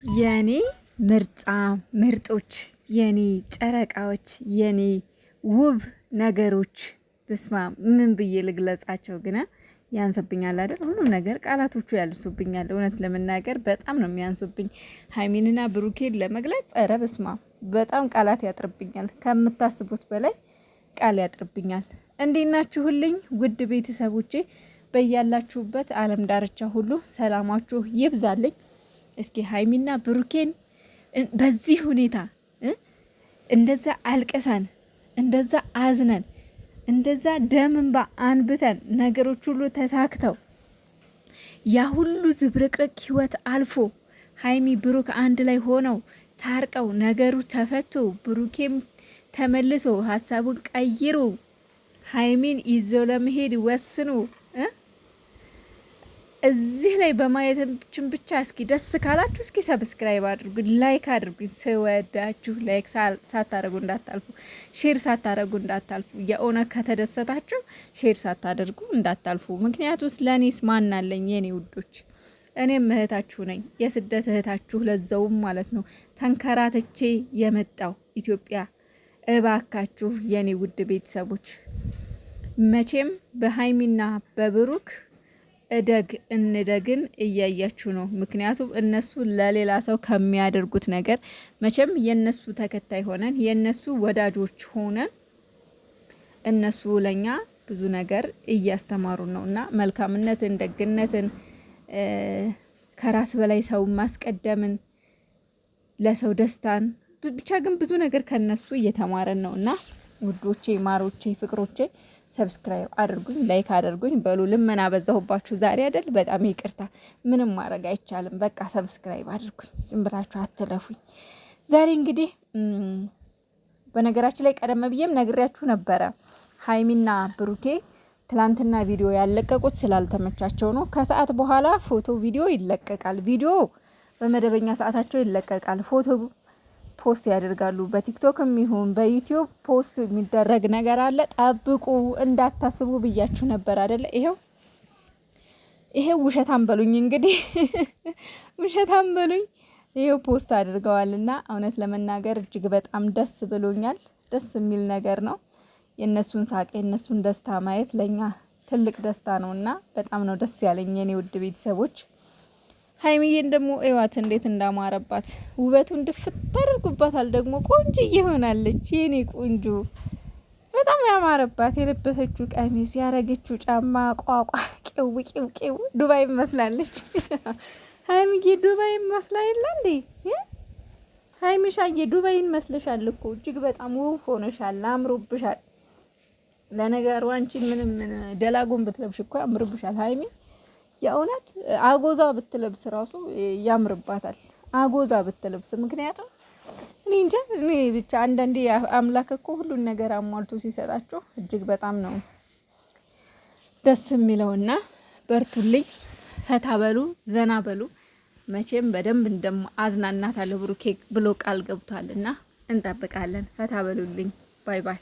የኔ ምርጫ ምርጦች፣ የኔ ጨረቃዎች፣ የኔ ውብ ነገሮች በስማ ምን ብዬ ልግለጻቸው? ግና ያንስብኛል አይደል? ሁሉም ነገር ቃላቶቹ ያልሱብኛል። እውነት ለመናገር በጣም ነው የሚያንሱብኝ። ሀይሚንና ብሩኬን ለመግለጽ ኧረ በስማ በጣም ቃላት ያጥርብኛል። ከምታስቡት በላይ ቃል ያጥርብኛል። እንዴት ናችሁልኝ ውድ ቤተሰቦቼ? በያላችሁበት ዓለም ዳርቻ ሁሉ ሰላማችሁ ይብዛልኝ። እስኪ ሀይሚና ብሩኬን በዚህ ሁኔታ እንደዛ አልቀሳን፣ እንደዛ አዝነን፣ እንደዛ ደም እንባ አንብተን ነገሮች ሁሉ ተሳክተው ያ ሁሉ ዝብርቅርቅ ህይወት አልፎ ሀይሚ ብሩክ አንድ ላይ ሆነው ታርቀው ነገሩ ተፈቶ ብሩኬም ተመልሶ ሀሳቡን ቀይሮ ሀይሚን ይዞ ለመሄድ ወስኖ እዚህ ላይ በማየታችን ብቻ እስኪ ደስ ካላችሁ እስኪ ሰብስክራይብ አድርጉ፣ ላይክ አድርጉ። ስወዳችሁ ላይክ ሳታደርጉ እንዳታልፉ፣ ሼር ሳታደርጉ እንዳታልፉ። የእውነት ከተደሰታችሁ ሼር ሳታደርጉ እንዳታልፉ። ምክንያቱስ ለእኔስ ማን አለኝ የኔ ውዶች? እኔም እህታችሁ ነኝ፣ የስደት እህታችሁ ለዛውም ማለት ነው። ተንከራተቼ የመጣው ኢትዮጵያ። እባካችሁ የኔ ውድ ቤተሰቦች መቼም በሀይሚና በብሩክ እደግ እንደግን እያያችሁ ነው። ምክንያቱም እነሱ ለሌላ ሰው ከሚያደርጉት ነገር መቼም የነሱ ተከታይ ሆነን የነሱ ወዳጆች ሆነን እነሱ ለኛ ብዙ ነገር እያስተማሩ ነው እና መልካምነትን፣ ደግነትን፣ ከራስ በላይ ሰው ማስቀደምን፣ ለሰው ደስታን ብቻ ግን ብዙ ነገር ከነሱ እየተማረን ነው እና ውዶቼ፣ ማሮቼ፣ ፍቅሮቼ ሰብስክራይብ አድርጉኝ፣ ላይክ አድርጉኝ። በሉ ልመና በዛሁባችሁ ዛሬ አይደል? በጣም ይቅርታ፣ ምንም ማድረግ አይቻልም። በቃ ሰብስክራይብ አድርጉኝ፣ ዝም ብላችሁ አትለፉኝ። ዛሬ እንግዲህ በነገራችን ላይ ቀደም ብዬም ነግሬያችሁ ነበረ። ሀይሚና ብሩኬ ትላንትና ቪዲዮ ያለቀቁት ስላልተመቻቸው ነው። ከሰዓት በኋላ ፎቶ ቪዲዮ ይለቀቃል። ቪዲዮ በመደበኛ ሰዓታቸው ይለቀቃል። ፎቶ ፖስት ያደርጋሉ። በቲክቶክም ይሁን በዩቲዩብ ፖስት የሚደረግ ነገር አለ። ጠብቁ፣ እንዳታስቡ ብያችሁ ነበር አይደለ? ይሄው ውሸታም በሉኝ እንግዲህ ውሸታም በሉኝ። ይሄው ፖስት አድርገዋልና እውነት ለመናገር እጅግ በጣም ደስ ብሎኛል። ደስ የሚል ነገር ነው። የነሱን ሳቅ፣ የነሱን ደስታ ማየት ለኛ ትልቅ ደስታ ነውና በጣም ነው ደስ ያለኝ የኔ ውድ ቤተሰቦች። ሀይሚዬን ደግሞ እዋት እንዴት እንዳማረባት፣ ውበቱን ድፍት አድርጉባታል። ደግሞ ቆንጆ እየሆናለች የኔ ቆንጆ፣ በጣም ያማረባት የለበሰችው ቀሚስ፣ ያረገችው ጫማ ቋቋ ቄው ቄው ቄው ዱባይ መስላለች። ሀይሚዬ ዱባይ መስላ የለ እንዴ? ሀይሚሻዬ ዱባይን መስለሻል እኮ እጅግ በጣም ውብ ሆነሻል፣ አምሮብሻል። ለነገሩ አንቺ ምንም ደላጎን ብትለብሽ እኮ ያምርብሻል ሀይሚ። የእውነት አጎዛ ብትለብስ ራሱ ያምርባታል። አጎዛ ብትለብስ ምክንያቱም እኔ እንጃ፣ እኔ ብቻ አንዳንዴ አምላክ እኮ ሁሉን ነገር አሟልቶ ሲሰጣቸው እጅግ በጣም ነው ደስ የሚለውና በርቱልኝ፣ ፈታ በሉ፣ ዘና በሉ። መቼም በደንብ አዝናናታለሁ ብሩኬ ብሎ ቃል ገብቷልና እንጠብቃለን። ፈታ በሉልኝ። ባይ ባይ።